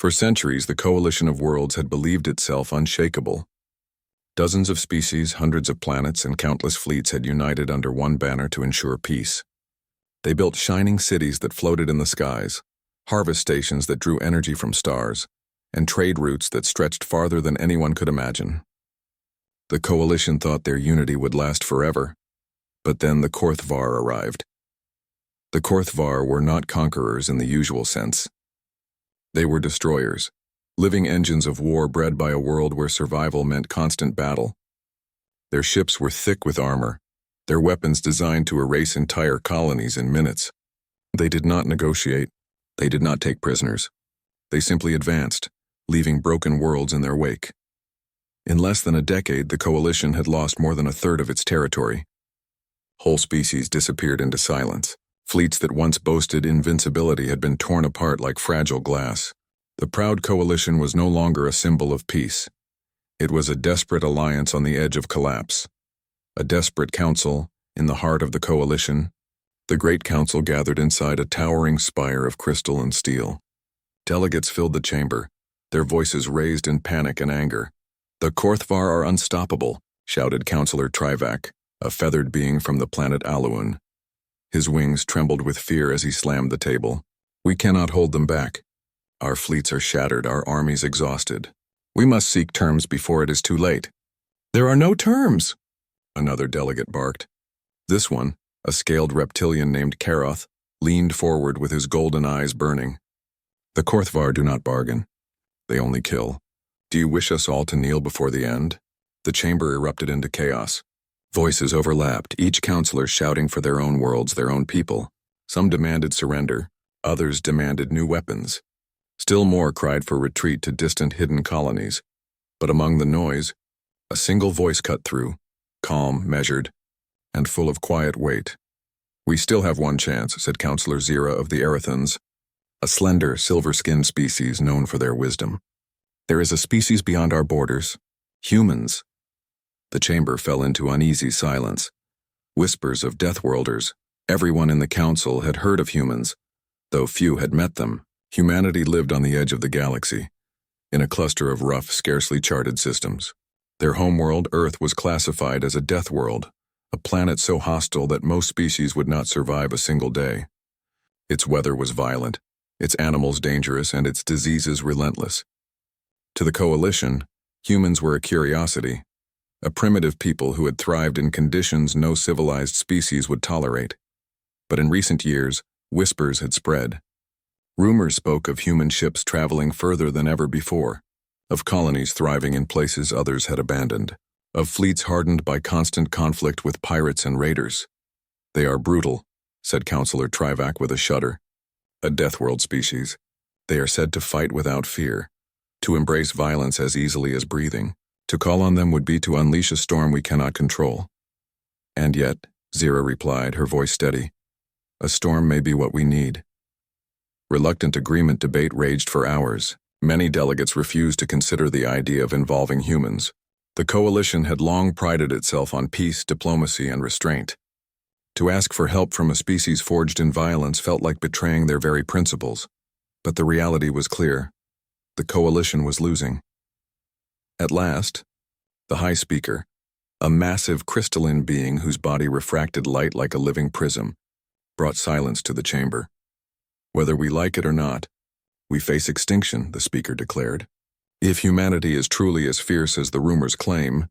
For centuries, the coalition of worlds had believed itself unshakable. Dozens of species, hundreds of planets, and countless fleets had united under one banner to ensure peace. They built shining cities that floated in the skies, harvest stations that drew energy from stars, and trade routes that stretched farther than anyone could imagine. The coalition thought their unity would last forever, but then the Korthvar arrived. The Korthvar were not conquerors in the usual sense. They were destroyers, living engines of war bred by a world where survival meant constant battle. Their ships were thick with armor, their weapons designed to erase entire colonies in minutes. They did not negotiate. They did not take prisoners. They simply advanced, leaving broken worlds in their wake. In less than a decade, the coalition had lost more than a third of its territory. Whole species disappeared into silence. Fleets that once boasted invincibility had been torn apart like fragile glass. The proud coalition was no longer a symbol of peace. It was a desperate alliance on the edge of collapse. A desperate council, in the heart of the coalition. The Great Council gathered inside a towering spire of crystal and steel. Delegates filled the chamber, their voices raised in panic and anger. "The Korthvar are unstoppable," shouted Councillor Trivac, a feathered being from the planet Aluun. His wings trembled with fear as he slammed the table. "We cannot hold them back. Our fleets are shattered, our armies exhausted. We must seek terms before it is too late." "There are no terms," another delegate barked. This one, a scaled reptilian named Karoth, leaned forward with his golden eyes burning. "The Korthvar do not bargain. They only kill. Do you wish us all to kneel before the end?" The chamber erupted into chaos. Voices overlapped, each counselor shouting for their own worlds, their own people. Some demanded surrender, others demanded new weapons. Still more cried for retreat to distant hidden colonies. But among the noise, a single voice cut through, calm, measured, and full of quiet weight. "We still have one chance," said Councillor Zira of the Erathans, a slender, silver-skinned species known for their wisdom. "There is a species beyond our borders. Humans." The chamber fell into uneasy silence. Whispers of Deathworlders. Everyone in the council had heard of humans, though few had met them. Humanity lived on the edge of the galaxy, in a cluster of rough, scarcely charted systems. Their homeworld, Earth, was classified as a death world, a planet so hostile that most species would not survive a single day. Its weather was violent, its animals dangerous, and its diseases relentless. To the coalition, humans were a curiosity, a primitive people who had thrived in conditions no civilized species would tolerate. But in recent years, whispers had spread. Rumors spoke of human ships traveling further than ever before, of colonies thriving in places others had abandoned, of fleets hardened by constant conflict with pirates and raiders. "They are brutal," said Councillor Trivac with a shudder. "A deathworld species. They are said to fight without fear, to embrace violence as easily as breathing. To call on them would be to unleash a storm we cannot control." "And yet," Zira replied, her voice steady, "a storm may be what we need." Reluctant agreement debate raged for hours. Many delegates refused to consider the idea of involving humans. The coalition had long prided itself on peace, diplomacy, and restraint. To ask for help from a species forged in violence felt like betraying their very principles. But the reality was clear. The coalition was losing. At last, the High Speaker, a massive crystalline being whose body refracted light like a living prism, brought silence to the chamber. "Whether we like it or not, we face extinction," the speaker declared. "If humanity is truly as fierce as the rumors claim,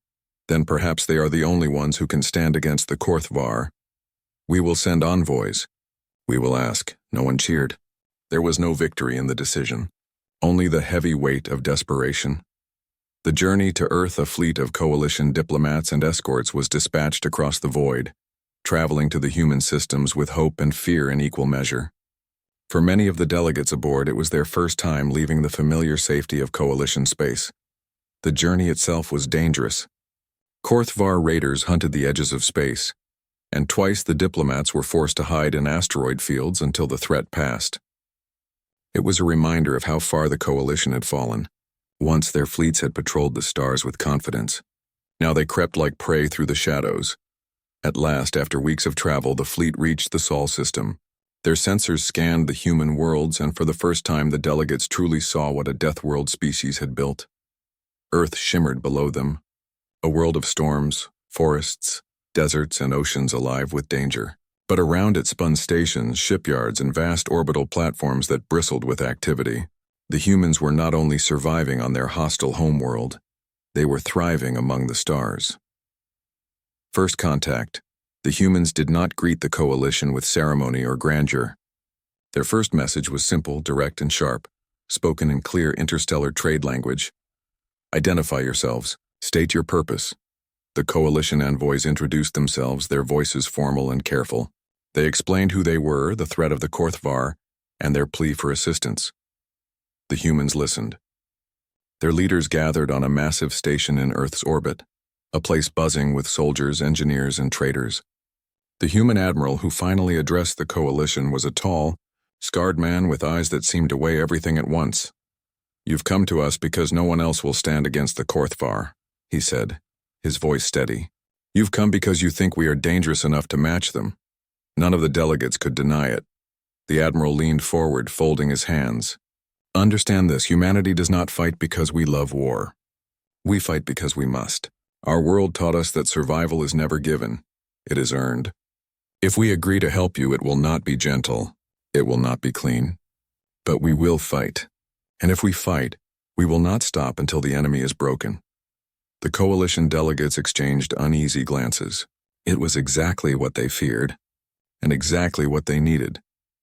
then perhaps they are the only ones who can stand against the Korthvar. We will send envoys. We will ask." No one cheered. There was no victory in the decision, only the heavy weight of desperation. The journey to Earth, a fleet of coalition diplomats and escorts was dispatched across the void, traveling to the human systems with hope and fear in equal measure. For many of the delegates aboard, it was their first time leaving the familiar safety of coalition space. The journey itself was dangerous. Korthvar raiders hunted the edges of space, and twice the diplomats were forced to hide in asteroid fields until the threat passed. It was a reminder of how far the coalition had fallen. Once their fleets had patrolled the stars with confidence. Now they crept like prey through the shadows. At last, after weeks of travel, the fleet reached the Sol system, Their sensors scanned the human worlds, and for the first time the delegates truly saw what a Death World species had built. Earth shimmered below them, a world of storms, forests, deserts, and oceans alive with danger. But around it spun stations, shipyards, and vast orbital platforms that bristled with activity. The humans were not only surviving on their hostile homeworld, they were thriving among the stars. First contact. The humans did not greet the coalition with ceremony or grandeur. Their first message was simple, direct, and sharp, spoken in clear interstellar trade language. Identify yourselves. State your purpose. The coalition envoys introduced themselves, their voices formal and careful. They explained who they were, the threat of the Korthvar, and their plea for assistance. The humans listened. Their leaders gathered on a massive station in Earth's orbit, a place buzzing with soldiers, engineers, and traders. The human admiral who finally addressed the coalition was a tall, scarred man with eyes that seemed to weigh everything at once. "You've come to us because no one else will stand against the Korthvar," he said, his voice steady. "You've come because you think we are dangerous enough to match them." None of the delegates could deny it. The admiral leaned forward, folding his hands. "Understand this, humanity does not fight because we love war. We fight because we must. Our world taught us that survival is never given. It is earned. If we agree to help you, it will not be gentle. It will not be clean. But we will fight. And if we fight, we will not stop until the enemy is broken." The coalition delegates exchanged uneasy glances. It was exactly what they feared, and exactly what they needed.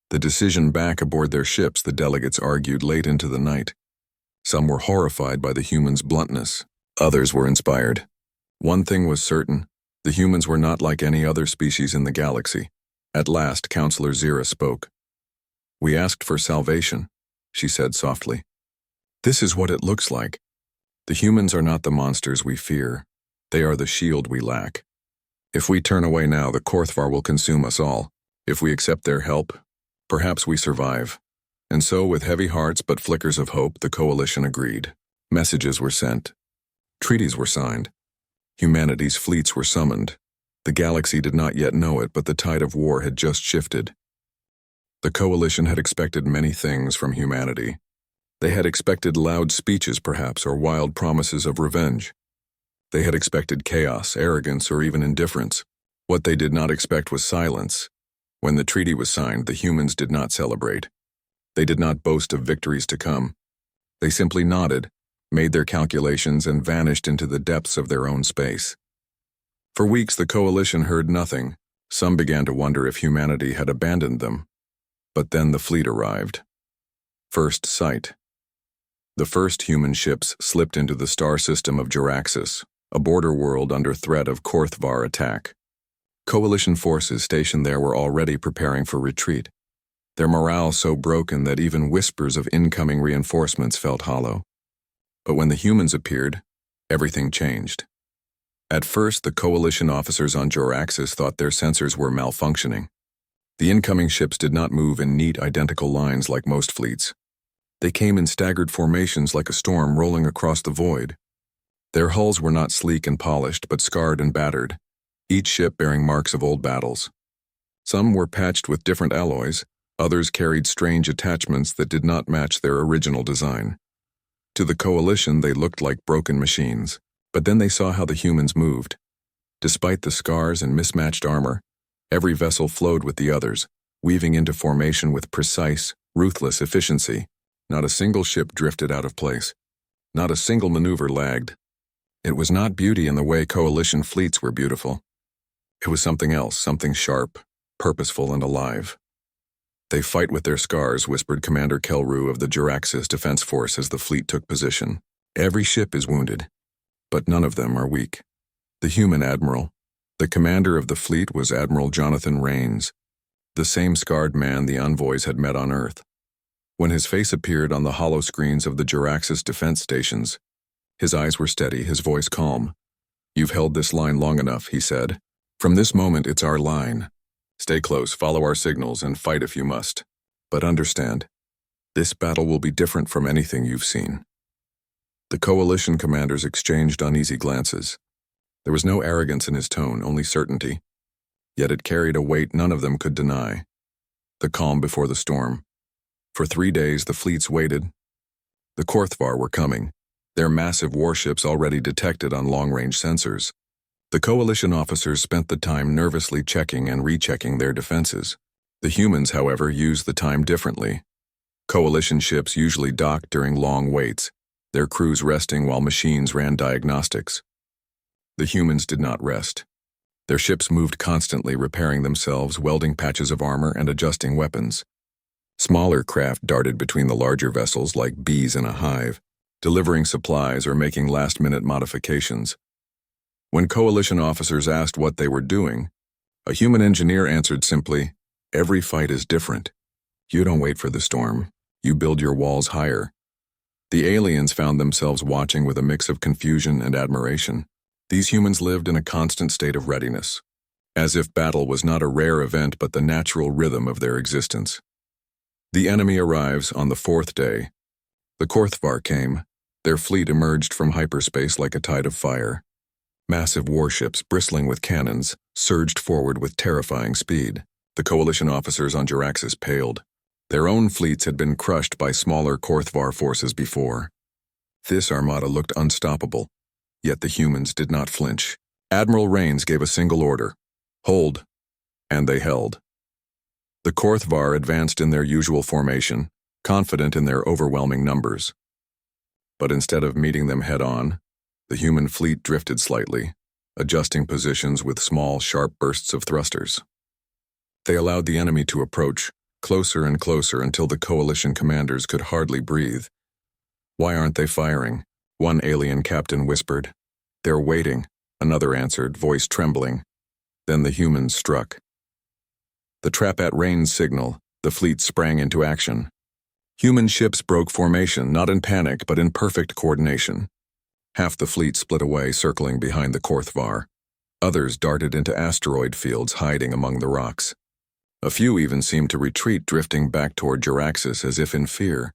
The decision back aboard their ships, the delegates argued late into the night. Some were horrified by the humans' bluntness. Others were inspired. One thing was certain. The humans were not like any other species in the galaxy. At last, Counselor Zira spoke. "We asked for salvation," she said softly. "This is what it looks like. The humans are not the monsters we fear. They are the shield we lack. If we turn away now, the Korthvar will consume us all. If we accept their help, perhaps we survive." And so, with heavy hearts but flickers of hope, the coalition agreed. Messages were sent. Treaties were signed. Humanity's fleets were summoned. The galaxy did not yet know it, but the tide of war had just shifted. The coalition had expected many things from humanity. They had expected loud speeches, perhaps, or wild promises of revenge. They had expected chaos, arrogance, or even indifference. What they did not expect was silence. When the treaty was signed, the humans did not celebrate. They did not boast of victories to come. They simply nodded, made their calculations, and vanished into the depths of their own space. For weeks, the coalition heard nothing. Some began to wonder if humanity had abandoned them. But then the fleet arrived. First sight. The first human ships slipped into the star system of Juraxis, a border world under threat of Korthvar attack. Coalition forces stationed there were already preparing for retreat, their morale so broken that even whispers of incoming reinforcements felt hollow. But when the humans appeared, everything changed. At first, the coalition officers on Juraxis thought their sensors were malfunctioning. The incoming ships did not move in neat, identical lines like most fleets. They came in staggered formations like a storm rolling across the void. Their hulls were not sleek and polished, but scarred and battered, each ship bearing marks of old battles. Some were patched with different alloys, others carried strange attachments that did not match their original design. To the coalition, they looked like broken machines, but then they saw how the humans moved. Despite the scars and mismatched armor, every vessel flowed with the others, weaving into formation with precise, ruthless efficiency. Not a single ship drifted out of place. Not a single maneuver lagged. It was not beauty in the way coalition fleets were beautiful. It was something else, something sharp, purposeful, and alive. "They fight with their scars," whispered Commander Kelru of the Juraxis Defense Force as the fleet took position. "Every ship is wounded, but none of them are weak." The human admiral, the commander of the fleet, was Admiral Jonathan Rains, the same scarred man the envoys had met on Earth. When his face appeared on the hollow screens of the Juraxis defense stations, his eyes were steady, his voice calm. "You've held this line long enough," he said. "From this moment, it's our line. Stay close, follow our signals, and fight if you must. But understand, this battle will be different from anything you've seen." The coalition commanders exchanged uneasy glances. There was no arrogance in his tone, only certainty. Yet it carried a weight none of them could deny. The calm before the storm. For 3 days, the fleets waited. The Korthvar were coming, their massive warships already detected on long-range sensors. The coalition officers spent the time nervously checking and rechecking their defenses. The humans, however, used the time differently. Coalition ships usually docked during long waits, their crews resting while machines ran diagnostics. The humans did not rest. Their ships moved constantly, repairing themselves, welding patches of armor, and adjusting weapons. Smaller craft darted between the larger vessels like bees in a hive, delivering supplies or making last-minute modifications. When coalition officers asked what they were doing, a human engineer answered simply, "Every fight is different. You don't wait for the storm. You build your walls higher." The aliens found themselves watching with a mix of confusion and admiration. These humans lived in a constant state of readiness, as if battle was not a rare event but the natural rhythm of their existence. The enemy arrives on the 4th day. The Korthvar came. Their fleet emerged from hyperspace like a tide of fire. Massive warships, bristling with cannons, surged forward with terrifying speed. The coalition officers on Juraxis paled. Their own fleets had been crushed by smaller Korthvar forces before. This armada looked unstoppable, yet the humans did not flinch. Admiral Rains gave a single order: hold, and they held. The Korthvar advanced in their usual formation, confident in their overwhelming numbers. But instead of meeting them head-on, the human fleet drifted slightly, adjusting positions with small, sharp bursts of thrusters. They allowed the enemy to approach, closer and closer until the coalition commanders could hardly breathe. "Why aren't they firing?" one alien captain whispered. "They're waiting," another answered, voice trembling. Then the humans struck. The trap at Rain's signal, the fleet sprang into action. Human ships broke formation, not in panic, but in perfect coordination. Half the fleet split away, circling behind the Korthvar. Others darted into asteroid fields, hiding among the rocks. A few even seemed to retreat, drifting back toward Juraxis as if in fear.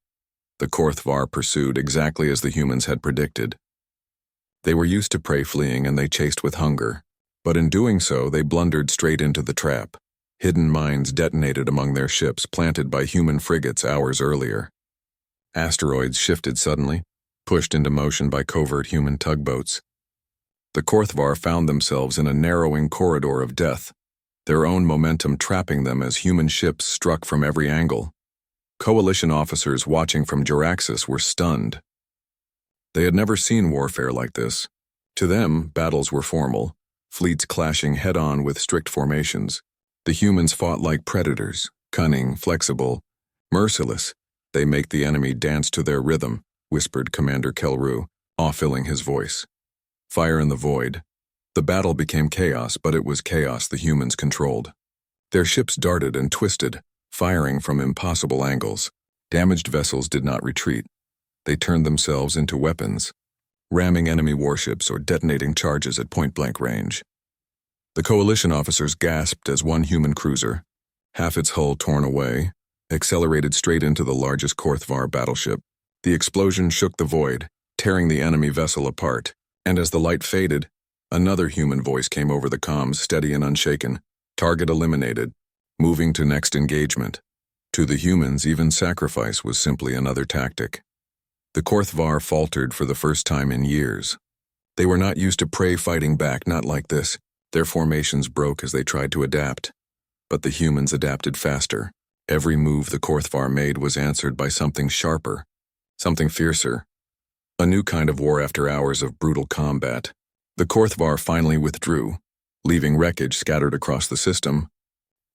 The Korthvar pursued exactly as the humans had predicted. They were used to prey fleeing, and they chased with hunger. But in doing so, they blundered straight into the trap. Hidden mines detonated among their ships, planted by human frigates hours earlier. Asteroids shifted suddenly, pushed into motion by covert human tugboats. The Korthvar found themselves in a narrowing corridor of death, their own momentum trapping them as human ships struck from every angle. Coalition officers watching from Juraxis were stunned. They had never seen warfare like this. To them, battles were formal, fleets clashing head-on with strict formations. The humans fought like predators, cunning, flexible, merciless. "They make the enemy dance to their rhythm," whispered Commander Kelru, awe-filling his voice. Fire in the void. The battle became chaos, but it was chaos the humans controlled. Their ships darted and twisted, firing from impossible angles. Damaged vessels did not retreat. They turned themselves into weapons, ramming enemy warships or detonating charges at point-blank range. The coalition officers gasped as one human cruiser, half its hull torn away, accelerated straight into the largest Korthvar battleship. The explosion shook the void, tearing the enemy vessel apart, and as the light faded, another human voice came over the comms, steady and unshaken. "Target eliminated. Moving to next engagement." To the humans, even sacrifice was simply another tactic. The Korthvar faltered for the first time in years. They were not used to prey fighting back, not like this. Their formations broke as they tried to adapt. But the humans adapted faster. Every move the Korthvar made was answered by something sharper, something fiercer. A new kind of war after hours of brutal combat. The Korthvar finally withdrew, leaving wreckage scattered across the system.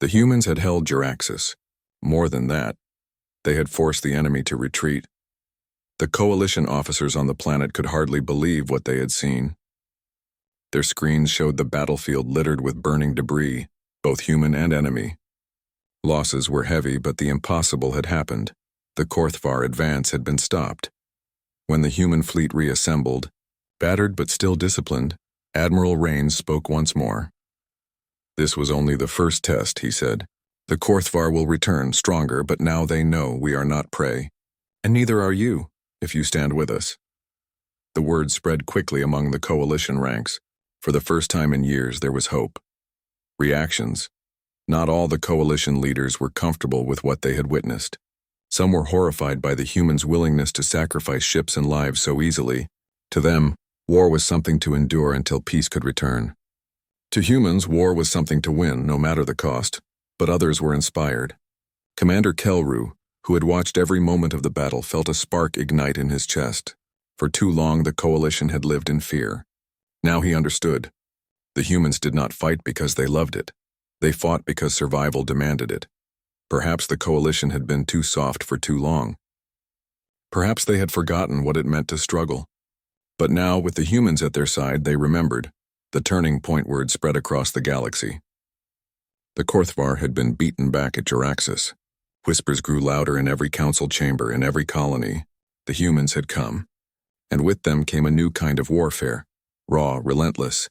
The humans had held Juraxis. More than that, they had forced the enemy to retreat. The coalition officers on the planet could hardly believe what they had seen. Their screens showed the battlefield littered with burning debris, both human and enemy. Losses were heavy, but the impossible had happened. The Korthvar advance had been stopped. When the human fleet reassembled, battered but still disciplined, Admiral Rains spoke once more. "This was only the first test," he said. "The Korthvar will return stronger, but now they know we are not prey. And neither are you, if you stand with us." The word spread quickly among the coalition ranks. For the first time in years, there was hope. Reactions. Not all the coalition leaders were comfortable with what they had witnessed. Some were horrified by the humans' willingness to sacrifice ships and lives so easily. To them, war was something to endure until peace could return. To humans, war was something to win, no matter the cost, but others were inspired. Commander Kelru, who had watched every moment of the battle, felt a spark ignite in his chest. For too long, the coalition had lived in fear. Now he understood. The humans did not fight because they loved it. They fought because survival demanded it. Perhaps the coalition had been too soft for too long. Perhaps they had forgotten what it meant to struggle. But now, with the humans at their side, they remembered. The turning point word spread across the galaxy. The Korthvar had been beaten back at Jaraxxus. Whispers grew louder in every council chamber, in every colony. The humans had come. And with them came a new kind of warfare, raw, relentless,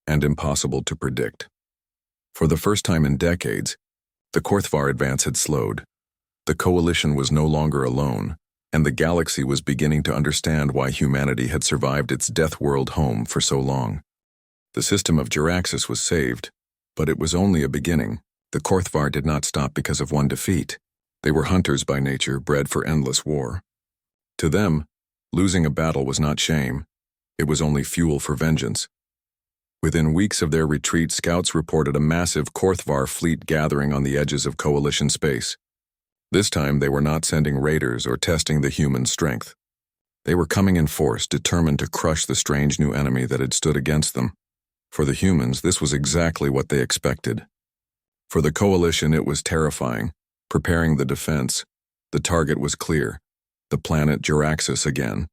and impossible to predict. For the first time in decades, the Korthvar advance had slowed. The coalition was no longer alone, and the galaxy was beginning to understand why humanity had survived its death world home for so long. The system of Jaraxxus was saved, but it was only a beginning. The Korthvar did not stop because of one defeat. They were hunters by nature, bred for endless war. To them, losing a battle was not shame. It was only fuel for vengeance. Within weeks of their retreat, scouts reported a massive Korthvar fleet gathering on the edges of coalition space. This time, they were not sending raiders or testing the human strength. They were coming in force, determined to crush the strange new enemy that had stood against them. For the humans, this was exactly what they expected. For the coalition, it was terrifying. Preparing the defense, the target was clear. The planet Jaraxxus again.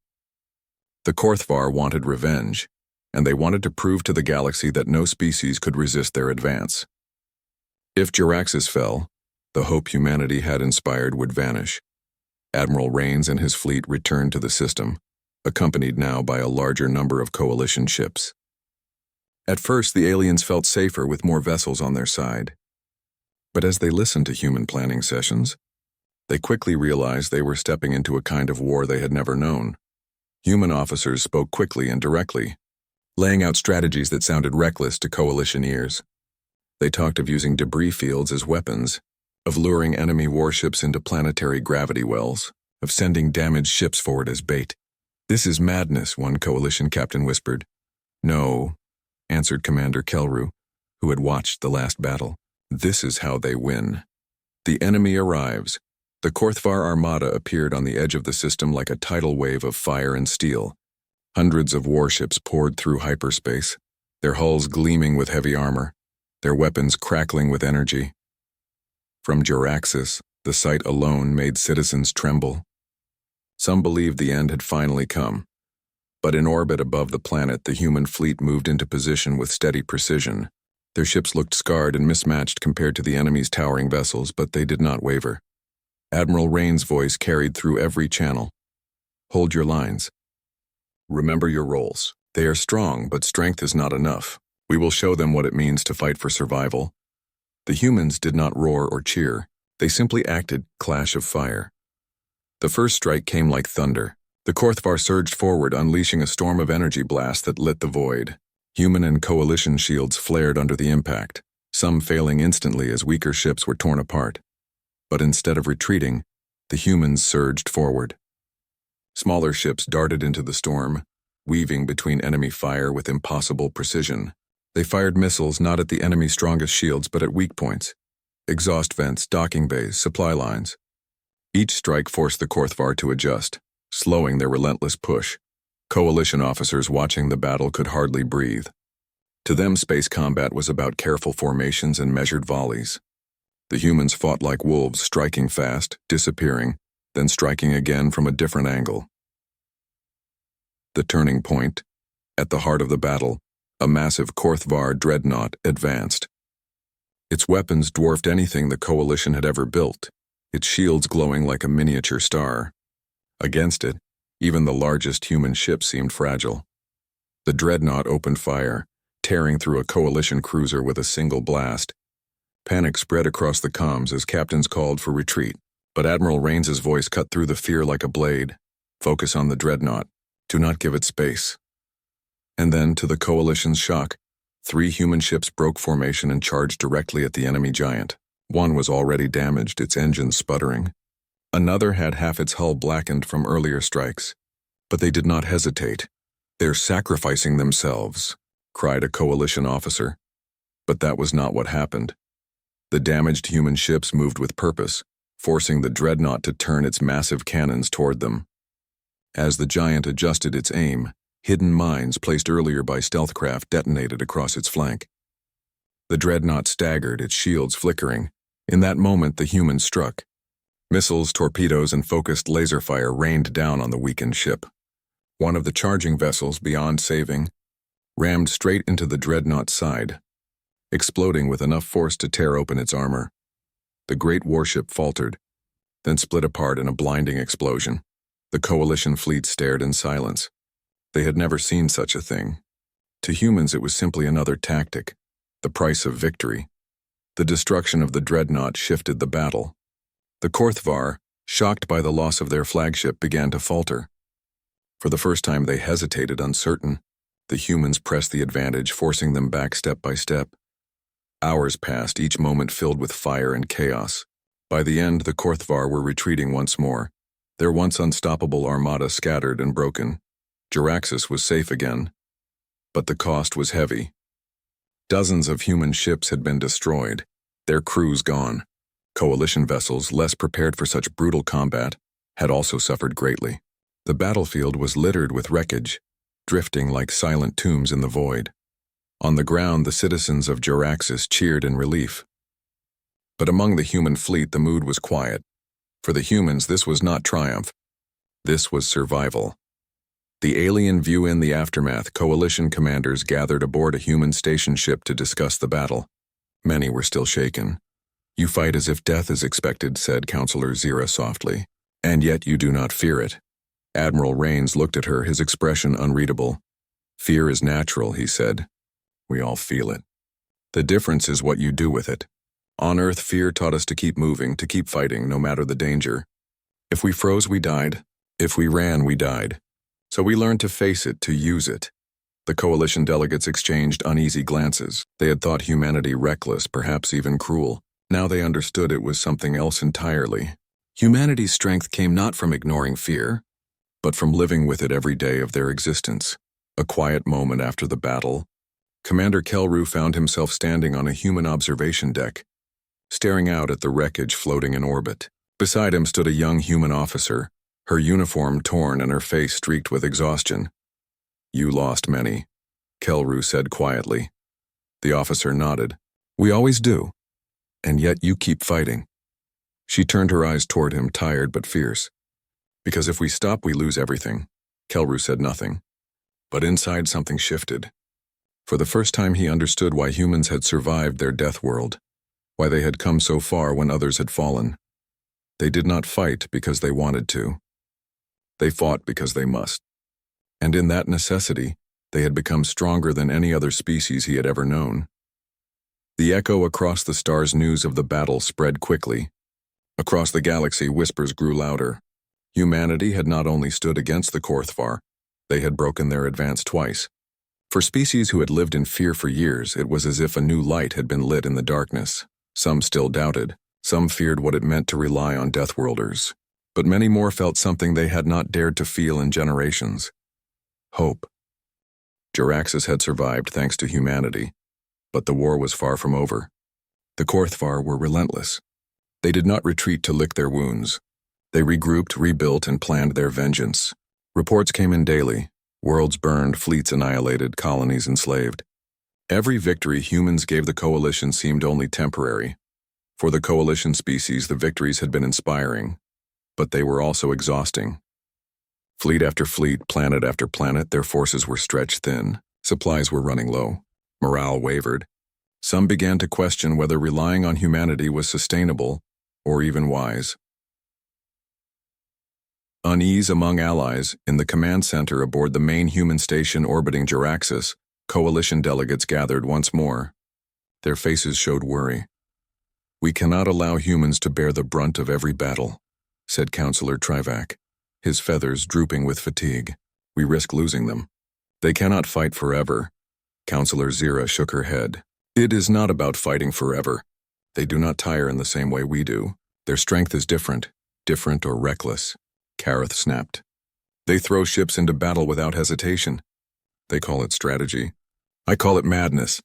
The Korthvar wanted revenge, and they wanted to prove to the galaxy that no species could resist their advance. If Jaraxxus fell, the hope humanity had inspired would vanish. Admiral Rains and his fleet returned to the system, accompanied now by a larger number of coalition ships. At first, the aliens felt safer with more vessels on their side. But as they listened to human planning sessions, they quickly realized they were stepping into a kind of war they had never known. Human officers spoke quickly and directly, laying out strategies that sounded reckless to coalition ears. They talked of using debris fields as weapons, of luring enemy warships into planetary gravity wells, of sending damaged ships forward as bait. "This is madness," one coalition captain whispered. "No," answered Commander Kelru, who had watched the last battle. "This is how they win." The enemy arrives. The Korthvar armada appeared on the edge of the system like a tidal wave of fire and steel. Hundreds of warships poured through hyperspace, their hulls gleaming with heavy armor, their weapons crackling with energy. From Jaraxxus, the sight alone made citizens tremble. Some believed the end had finally come. But in orbit above the planet, the human fleet moved into position with steady precision. Their ships looked scarred and mismatched compared to the enemy's towering vessels, but they did not waver. Admiral Rains' voice carried through every channel. "Hold your lines. Remember your roles. They are strong, but strength is not enough. We will show them what it means to fight for survival." The humans did not roar or cheer. They simply acted, clash of fire. The first strike came like thunder. The Korthvar surged forward, unleashing a storm of energy blasts that lit the void. Human and coalition shields flared under the impact, some failing instantly as weaker ships were torn apart. But instead of retreating, the humans surged forward. Smaller ships darted into the storm, weaving between enemy fire with impossible precision. They fired missiles not at the enemy's strongest shields but at weak points: exhaust vents, docking bays, supply lines. Each strike forced the Korthvar to adjust, slowing their relentless push. Coalition officers watching the battle could hardly breathe. To them, space combat was about careful formations and measured volleys. The humans fought like wolves, striking fast, disappearing, then striking again from a different angle. The turning point. At the heart of the battle, a massive Korthvar dreadnought advanced. Its weapons dwarfed anything the coalition had ever built, its shields glowing like a miniature star. Against it, even the largest human ship seemed fragile. The dreadnought opened fire, tearing through a coalition cruiser with a single blast. Panic spread across the comms as captains called for retreat, but Admiral Rains' voice cut through the fear like a blade. "Focus on the dreadnought. Do not give it space." And then, to the coalition's shock, 3 human ships broke formation and charged directly at the enemy giant. One was already damaged, its engines sputtering. Another had half its hull blackened from earlier strikes. But they did not hesitate. "They're sacrificing themselves," cried a coalition officer. But that was not what happened. The damaged human ships moved with purpose, forcing the dreadnought to turn its massive cannons toward them. As the giant adjusted its aim, hidden mines placed earlier by stealth craft detonated across its flank. The dreadnought staggered, its shields flickering. In that moment, the humans struck. Missiles, torpedoes, and focused laser fire rained down on the weakened ship. One of the charging vessels, beyond saving, rammed straight into the dreadnought's side, exploding with enough force to tear open its armor. The great warship faltered, then split apart in a blinding explosion. The coalition fleet stared in silence. They had never seen such a thing. To humans, it was simply another tactic, the price of victory. The destruction of the dreadnought shifted the battle. The Korthvar, shocked by the loss of their flagship, began to falter. For the first time, they hesitated, uncertain. The humans pressed the advantage, forcing them back step by step. Hours passed, each moment filled with fire and chaos. By the end, the Korthvar were retreating once more, their once unstoppable armada scattered and broken. Jaraxxus was safe again. But the cost was heavy. Dozens of human ships had been destroyed, their crews gone. Coalition vessels, less prepared for such brutal combat, had also suffered greatly. The battlefield was littered with wreckage, drifting like silent tombs in the void. On the ground, the citizens of Jaraxxus cheered in relief. But among the human fleet, the mood was quiet. For the humans, this was not triumph. This was survival. The alien view in the aftermath, coalition commanders gathered aboard a human station ship to discuss the battle. Many were still shaken. "You fight as if death is expected," said Counselor Zira softly. "And yet you do not fear it." Admiral Rains looked at her, his expression unreadable. "Fear is natural," he said. "We all feel it. The difference is what you do with it. On Earth, fear taught us to keep moving, to keep fighting, no matter the danger. If we froze, we died. If we ran, we died. So we learned to face it, to use it." The coalition delegates exchanged uneasy glances. They had thought humanity reckless, perhaps even cruel. Now they understood it was something else entirely. Humanity's strength came not from ignoring fear, but from living with it every day of their existence. A quiet moment after the battle, Commander Kelru found himself standing on a human observation deck, staring out at the wreckage floating in orbit. Beside him stood a young human officer, her uniform torn and her face streaked with exhaustion. "You lost many," Kelru said quietly. The officer nodded. "We always do. And yet you keep fighting." She turned her eyes toward him, tired but fierce. "Because if we stop, we lose everything." Kelru said nothing. But inside something shifted. For the first time he understood why humans had survived their death world, why they had come so far when others had fallen. They did not fight because they wanted to. They fought because they must. And in that necessity, they had become stronger than any other species he had ever known. The echo across the stars' news of the battle spread quickly. Across the galaxy, whispers grew louder. Humanity had not only stood against the Korthvar, they had broken their advance twice. For species who had lived in fear for years, it was as if a new light had been lit in the darkness. Some still doubted. Some feared what it meant to rely on Deathworlders. But many more felt something they had not dared to feel in generations. Hope. Jaraxxus had survived thanks to humanity. But the war was far from over. The Korthvar were relentless. They did not retreat to lick their wounds. They regrouped, rebuilt, and planned their vengeance. Reports came in daily. Worlds burned, fleets annihilated, colonies enslaved. Every victory humans gave the coalition seemed only temporary. For the coalition species, the victories had been inspiring, but they were also exhausting. Fleet after fleet, planet after planet, their forces were stretched thin. Supplies were running low. Morale wavered. Some began to question whether relying on humanity was sustainable or even wise. Unease among allies. In the command center aboard the main human station orbiting Jaraxxus, coalition delegates gathered once more. Their faces showed worry. "We cannot allow humans to bear the brunt of every battle," said Counselor Trivac, his feathers drooping with fatigue. "We risk losing them. They cannot fight forever. Counselor Zira shook her head. It is not about fighting forever. They do not tire in the same way we do. Their strength is different or reckless. Kareth snapped. They throw ships into battle without hesitation. They call it strategy. I call it madness.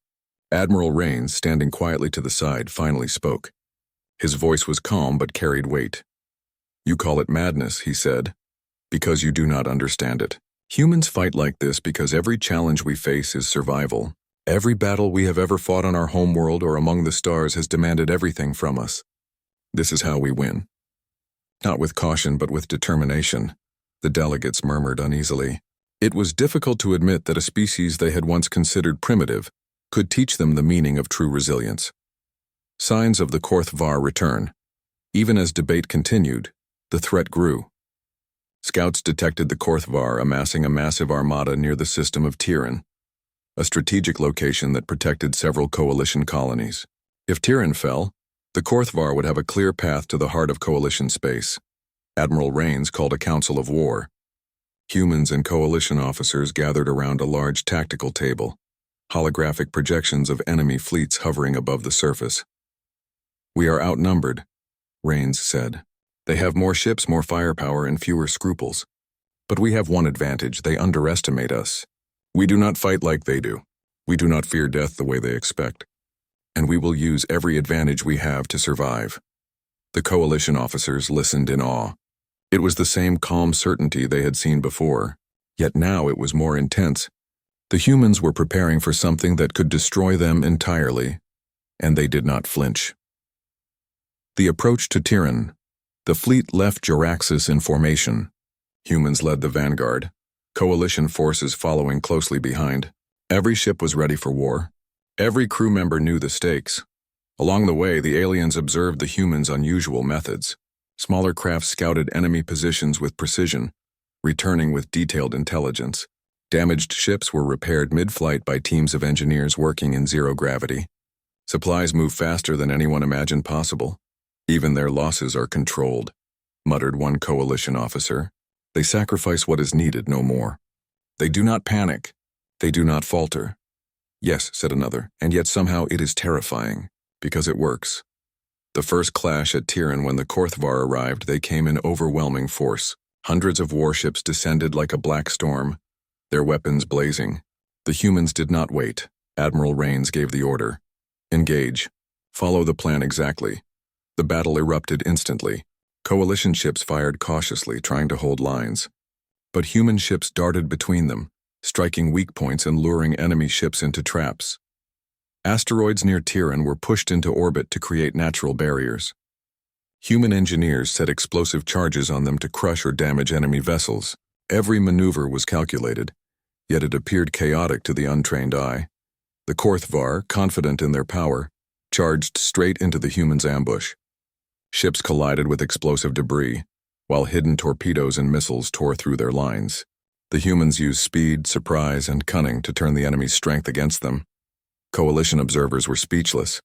Admiral Rains, standing quietly to the side, finally spoke. His voice was calm but carried weight. You call it madness, he said, because you do not understand it. Humans fight like this because every challenge we face is survival. Every battle we have ever fought on our homeworld or among the stars has demanded everything from us. This is how we win. Not with caution, but with determination, the delegates murmured uneasily. It was difficult to admit that a species they had once considered primitive could teach them the meaning of true resilience. Signs of the Korthvar return. Even as debate continued, the threat grew. Scouts detected the Korthvar amassing a massive armada near the system of Tyran, a strategic location that protected several coalition colonies. If Tyran fell, the Korthvar would have a clear path to the heart of coalition space. Admiral Rains called a council of war. Humans and coalition officers gathered around a large tactical table, holographic projections of enemy fleets hovering above the surface. We are outnumbered, Rains said. They have more ships, more firepower, and fewer scruples. But we have one advantage: they underestimate us. We do not fight like they do. We do not fear death the way they expect. And we will use every advantage we have to survive. The coalition officers listened in awe. It was the same calm certainty they had seen before, yet now it was more intense. The humans were preparing for something that could destroy them entirely, and they did not flinch. The approach to Tyran. The fleet left Jaraxxus in formation. Humans led the vanguard, coalition forces following closely behind. Every ship was ready for war. Every crew member knew the stakes. Along the way, the aliens observed the humans' unusual methods. Smaller craft scouted enemy positions with precision, returning with detailed intelligence. Damaged ships were repaired mid-flight by teams of engineers working in zero gravity. Supplies move faster than anyone imagined possible. Even their losses are controlled, muttered one coalition officer. They sacrifice what is needed, no more. They do not panic. They do not falter. Yes, said another, and yet somehow it is terrifying, because it works. The first clash at Tyran, when the Korthvar arrived, they came in overwhelming force. Hundreds of warships descended like a black storm, their weapons blazing. The humans did not wait. Admiral Rains gave the order. Engage. Follow the plan exactly. The battle erupted instantly. Coalition ships fired cautiously, trying to hold lines. But human ships darted between them, striking weak points and luring enemy ships into traps. Asteroids near Tyran were pushed into orbit to create natural barriers. Human engineers set explosive charges on them to crush or damage enemy vessels. Every maneuver was calculated, yet it appeared chaotic to the untrained eye. The Korthvar, confident in their power, charged straight into the humans' ambush. Ships collided with explosive debris, while hidden torpedoes and missiles tore through their lines. The humans used speed, surprise, and cunning to turn the enemy's strength against them. Coalition observers were speechless.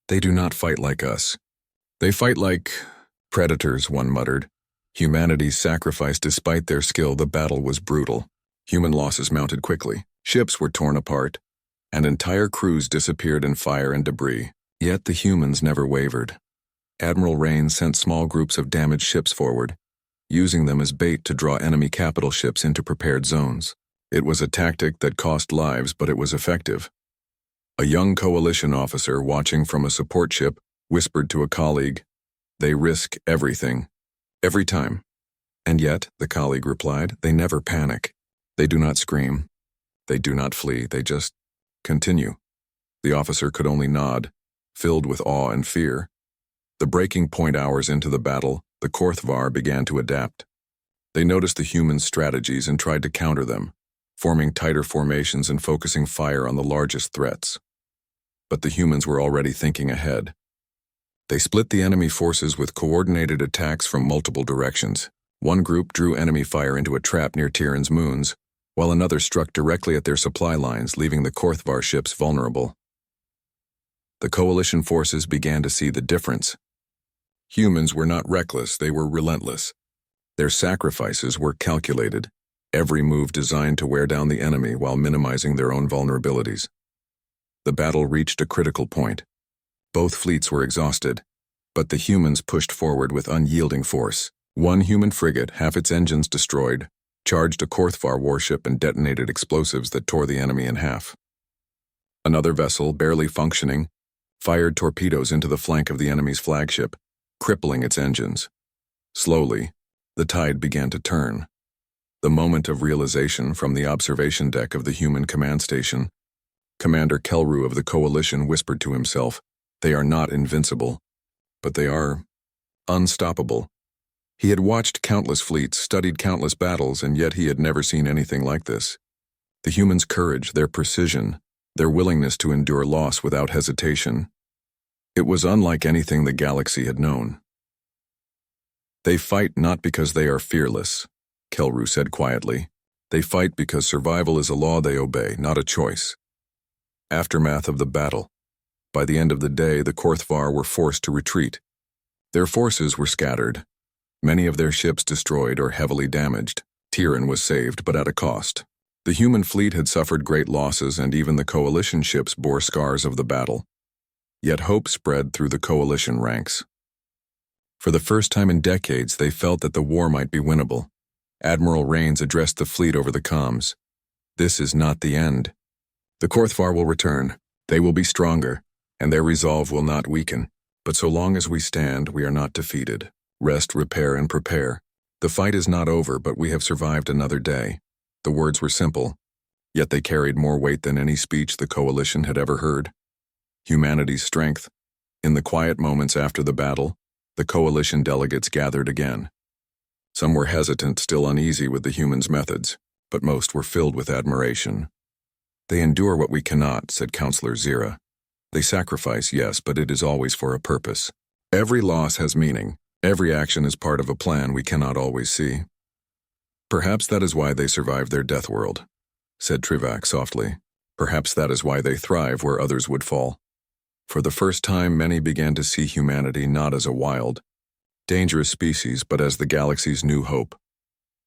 They do not fight like us. They fight like predators, one muttered. Humanity's sacrifice despite their skill, the battle was brutal. Human losses mounted quickly. Ships were torn apart, and entire crews disappeared in fire and debris. Yet the humans never wavered. Admiral Rains sent small groups of damaged ships forward, using them as bait to draw enemy capital ships into prepared zones. It was a tactic that cost lives, but it was effective. A young coalition officer watching from a support ship whispered to a colleague, "They risk everything, every time." And yet, the colleague replied, "They never panic. They do not scream. They do not flee. They just continue." The officer could only nod, filled with awe and fear. The breaking point hours into the battle, the Korthvar began to adapt. They noticed the humans' strategies and tried to counter them, forming tighter formations and focusing fire on the largest threats. But the humans were already thinking ahead. They split the enemy forces with coordinated attacks from multiple directions. One group drew enemy fire into a trap near Tyran's moons, while another struck directly at their supply lines, leaving the Korthvar ships vulnerable. The coalition forces began to see the difference. Humans were not reckless, they were relentless. Their sacrifices were calculated, every move designed to wear down the enemy while minimizing their own vulnerabilities. The battle reached a critical point. Both fleets were exhausted, but the humans pushed forward with unyielding force. One human frigate, half its engines destroyed, charged a Korthvar warship and detonated explosives that tore the enemy in half. Another vessel, barely functioning, fired torpedoes into the flank of the enemy's flagship, crippling its engines. Slowly, the tide began to turn. The moment of realization from the observation deck of the human command station, Commander Kelru of the Coalition whispered to himself, "They are not invincible, but they are unstoppable." He had watched countless fleets, studied countless battles, and yet he had never seen anything like this. The humans' courage, their precision, their willingness to endure loss without hesitation. It was unlike anything the galaxy had known. "They fight not because they are fearless," Kelru said quietly. "They fight because survival is a law they obey, not a choice." Aftermath of the battle. By the end of the day, the Korthvar were forced to retreat. Their forces were scattered, many of their ships destroyed or heavily damaged. Tyrion was saved, but at a cost. The human fleet had suffered great losses, and even the Coalition ships bore scars of the battle. Yet hope spread through the Coalition ranks. For the first time in decades, they felt that the war might be winnable. Admiral Rains addressed the fleet over the comms. "This is not the end. The Korthvar will return. They will be stronger, and their resolve will not weaken. But so long as we stand, we are not defeated. Rest, repair, and prepare. The fight is not over, but we have survived another day." The words were simple, yet they carried more weight than any speech the Coalition had ever heard. Humanity's strength. In the quiet moments after the battle, the Coalition delegates gathered again. Some were hesitant, still uneasy with the humans' methods, but most were filled with admiration. "They endure what we cannot," said Counselor Zira. "They sacrifice, yes, but it is always for a purpose. Every loss has meaning. Every action is part of a plan we cannot always see." "Perhaps that is why they survived their death world," said Trivak softly. "Perhaps that is why they thrive where others would fall." For the first time, many began to see humanity not as a wild, dangerous species, but as the galaxy's new hope.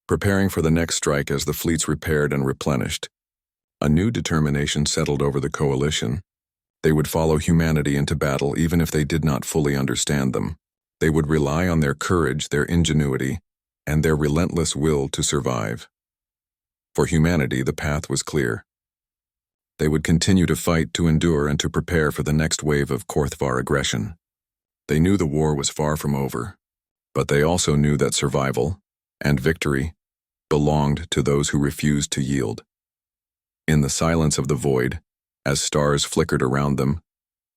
Preparing for the next strike as the fleets repaired and replenished, a new determination settled over the Coalition. They would follow humanity into battle even if they did not fully understand them. They would rely on their courage, their ingenuity, and their relentless will to survive. For humanity, the path was clear. They would continue to fight, to endure, and to prepare for the next wave of Korthvar aggression. They knew the war was far from over, but they also knew that survival and victory belonged to those who refused to yield. In the silence of the void, as stars flickered around them,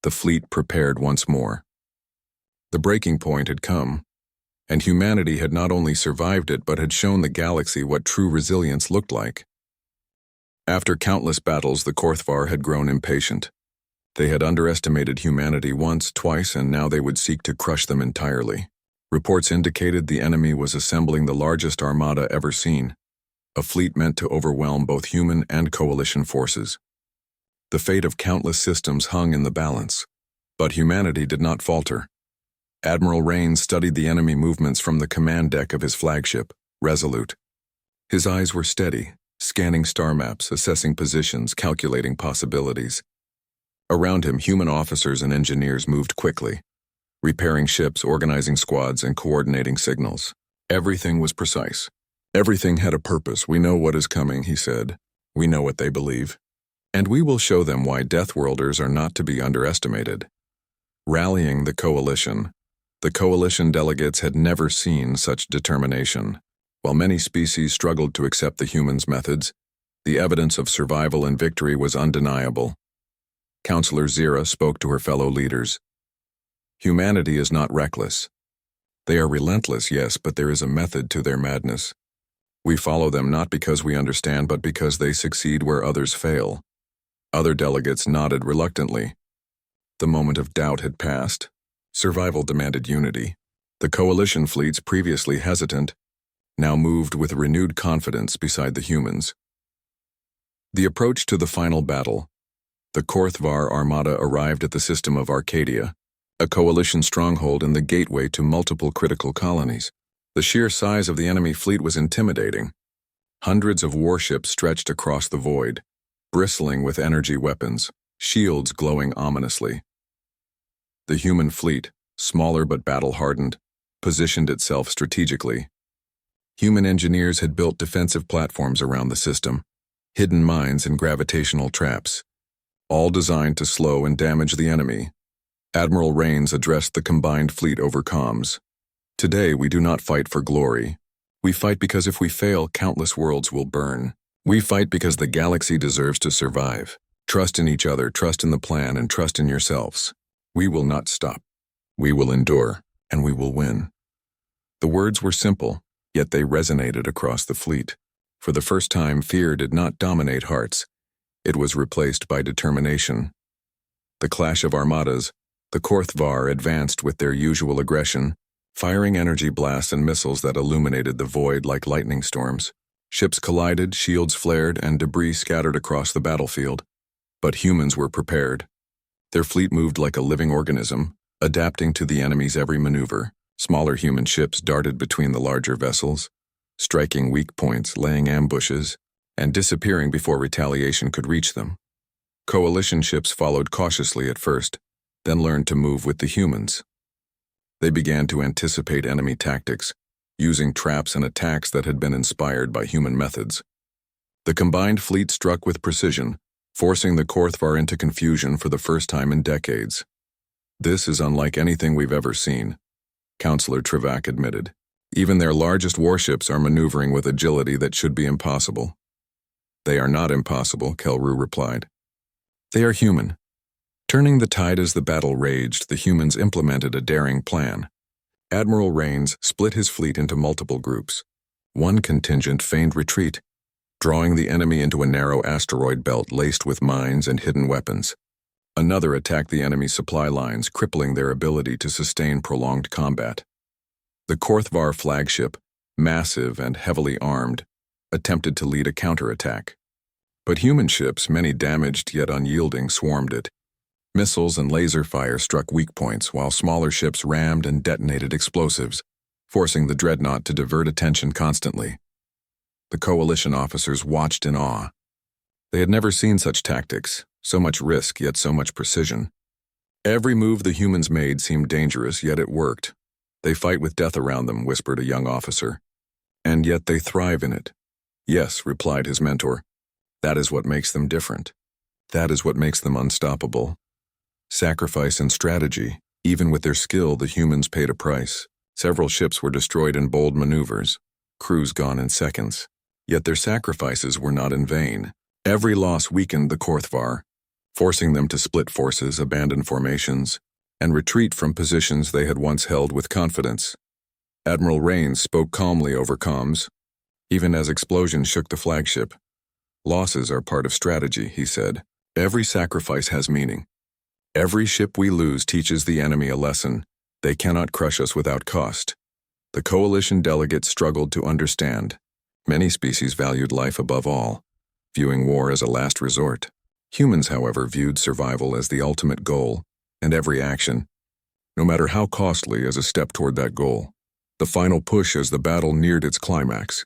the fleet prepared once more. The breaking point had come, and humanity had not only survived it but had shown the galaxy what true resilience looked like. After countless battles, the Korthvar had grown impatient. They had underestimated humanity once, twice, and now they would seek to crush them entirely. Reports indicated the enemy was assembling the largest armada ever seen, a fleet meant to overwhelm both human and Coalition forces. The fate of countless systems hung in the balance, but humanity did not falter. Admiral Rains studied the enemy movements from the command deck of his flagship, Resolute. His eyes were steady, scanning star maps, assessing positions, calculating possibilities. Around him, human officers and engineers moved quickly, repairing ships, organizing squads, and coordinating signals. Everything was precise. "Everything had a purpose. We know what is coming," he said. "We know what they believe. And we will show them why Deathworlders are not to be underestimated." Rallying the Coalition delegates had never seen such determination. While many species struggled to accept the humans' methods, the evidence of survival and victory was undeniable. Counselor Zira spoke to her fellow leaders. "Humanity is not reckless. They are relentless, yes, but there is a method to their madness. We follow them not because we understand, but because they succeed where others fail." Other delegates nodded reluctantly. The moment of doubt had passed. Survival demanded unity. The Coalition fleets, previously hesitant, now moved with renewed confidence beside the humans. The approach to the final battle. The Korthvar armada arrived at the system of Arcadia, a Coalition stronghold and the gateway to multiple critical colonies. The sheer size of the enemy fleet was intimidating. Hundreds of warships stretched across the void, bristling with energy weapons, shields glowing ominously. The human fleet, smaller but battle-hardened, positioned itself strategically. Human engineers had built defensive platforms around the system, hidden mines and gravitational traps, all designed to slow and damage the enemy. Admiral Rains addressed the combined fleet over comms. Today we do not fight for glory. We fight because if we fail, countless worlds will burn. We fight because the galaxy deserves to survive. Trust in each other, trust in the plan, and trust in yourselves. We will not stop. We will endure, and we will win. The words were simple, yet they resonated across the fleet. For the first time, fear did not dominate hearts. It was replaced by determination. The clash of armadas, the Korthvar advanced with their usual aggression, firing energy blasts and missiles that illuminated the void like lightning storms. Ships collided, shields flared, and debris scattered across the battlefield. But humans were prepared. Their fleet moved like a living organism, adapting to the enemy's every maneuver. Smaller human ships darted between the larger vessels, striking weak points, laying ambushes, and disappearing before retaliation could reach them. Coalition ships followed cautiously at first, then learned to move with the humans. They began to anticipate enemy tactics, using traps and attacks that had been inspired by human methods. The combined fleet struck with precision, forcing the Korthvar into confusion for the first time in decades. This is unlike anything we've ever seen, Counselor Travak admitted. Even their largest warships are maneuvering with agility that should be impossible. They are not impossible, Kelru replied. They are human. Turning the tide as the battle raged, the humans implemented a daring plan. Admiral Rains split his fleet into multiple groups. One contingent feigned retreat, drawing the enemy into a narrow asteroid belt laced with mines and hidden weapons. Another attacked the enemy's supply lines, crippling their ability to sustain prolonged combat. The Korthvar flagship, massive and heavily armed, attempted to lead a counterattack. But human ships, many damaged yet unyielding, swarmed it. Missiles and laser fire struck weak points, while smaller ships rammed and detonated explosives, forcing the dreadnought to divert attention constantly. The coalition officers watched in awe. They had never seen such tactics, so much risk yet so much precision. Every move the humans made seemed dangerous, yet it worked. They fight with death around them, whispered a young officer. And yet they thrive in it. Yes, replied his mentor. That is what makes them different. That is what makes them unstoppable. Sacrifice and strategy. Even with their skill, the humans paid a price. Several ships were destroyed in bold maneuvers, crews gone in seconds. Yet their sacrifices were not in vain. Every loss weakened the Korthvar, forcing them to split forces, abandon formations, and retreat from positions they had once held with confidence. Admiral Rains spoke calmly over comms, even as explosions shook the flagship. Losses are part of strategy, he said. Every sacrifice has meaning. Every ship we lose teaches the enemy a lesson. They cannot crush us without cost. The coalition delegates struggled to understand. Many species valued life above all, viewing war as a last resort. Humans, however, viewed survival as the ultimate goal, and every action, no matter how costly, as a step toward that goal. The final push as the battle neared its climax.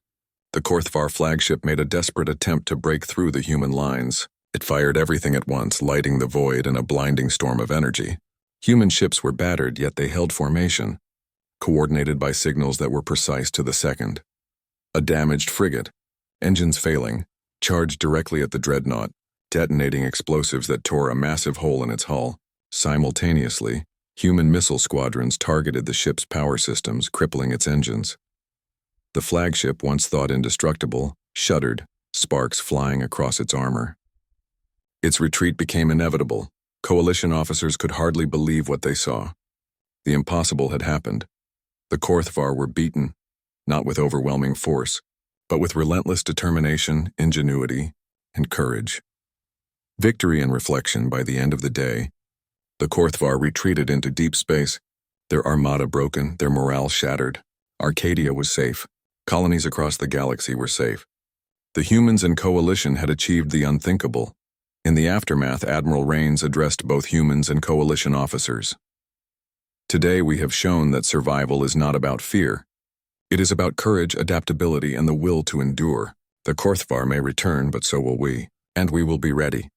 The Korthvar flagship made a desperate attempt to break through the human lines. It fired everything at once, lighting the void in a blinding storm of energy. Human ships were battered, yet they held formation, coordinated by signals that were precise to the second. A damaged frigate, engines failing, charged directly at the dreadnought, detonating explosives that tore a massive hole in its hull. Simultaneously, human missile squadrons targeted the ship's power systems, crippling its engines. The flagship, once thought indestructible, shuddered, sparks flying across its armor. Its retreat became inevitable. Coalition officers could hardly believe what they saw. The impossible had happened. The Korthvar were beaten, not with overwhelming force, but with relentless determination, ingenuity, and courage. Victory and reflection. By the end of the day, the Korthvar retreated into deep space, their armada broken, their morale shattered. Arcadia was safe. Colonies across the galaxy were safe. The humans and coalition had achieved the unthinkable. In the aftermath, Admiral Rains addressed both humans and coalition officers. Today we have shown that survival is not about fear. It is about courage, adaptability, and the will to endure. The Korthvar may return, but so will we, and we will be ready.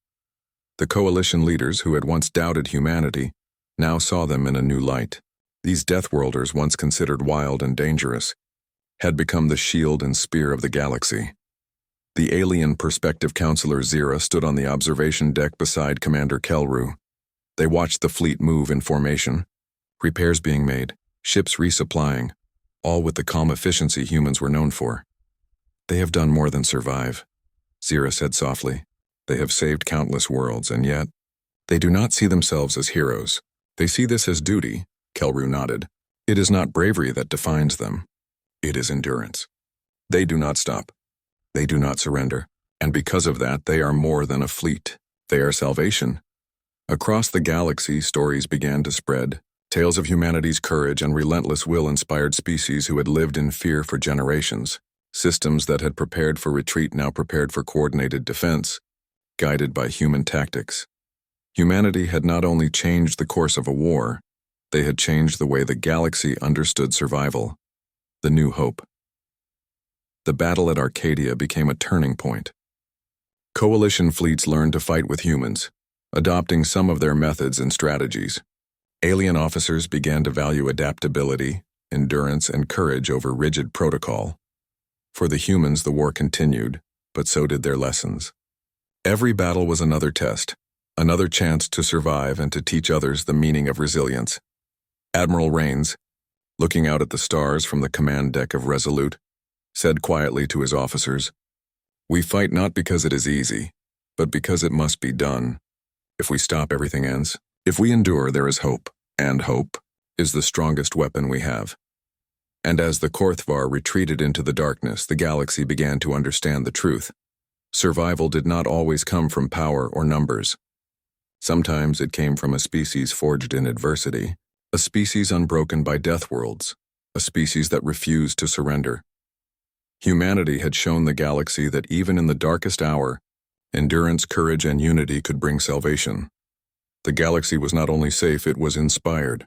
The coalition leaders who had once doubted humanity now saw them in a new light. These Deathworlders, once considered wild and dangerous, had become the shield and spear of the galaxy. The alien perspective counselor Zira stood on the observation deck beside Commander Kelru. They watched the fleet move in formation, repairs being made, ships resupplying, all with the calm efficiency humans were known for. They have done more than survive, Zira said softly. They have saved countless worlds, and yet, they do not see themselves as heroes. They see this as duty, Kelru nodded. It is not bravery that defines them. It is endurance. They do not stop. They do not surrender. And because of that, they are more than a fleet. They are salvation. Across the galaxy, stories began to spread. Tales of humanity's courage and relentless will inspired species who had lived in fear for generations. Systems that had prepared for retreat now prepared for coordinated defense, guided by human tactics. Humanity had not only changed the course of a war, they had changed the way the galaxy understood survival. The New Hope. The battle at Arcadia became a turning point. Coalition fleets learned to fight with humans, adopting some of their methods and strategies. Alien officers began to value adaptability, endurance, and courage over rigid protocol. For the humans, the war continued, but so did their lessons. Every battle was another test, another chance to survive and to teach others the meaning of resilience. Admiral Rains, looking out at the stars from the command deck of Resolute, said quietly to his officers, "We fight not because it is easy, but because it must be done. If we stop, everything ends. If we endure, there is hope, and hope is the strongest weapon we have." And as the Korthvar retreated into the darkness, the galaxy began to understand the truth. Survival did not always come from power or numbers. Sometimes it came from a species forged in adversity, a species unbroken by deathworlds, a species that refused to surrender. Humanity had shown the galaxy that even in the darkest hour, endurance, courage, and unity could bring salvation. The galaxy was not only safe, it was inspired.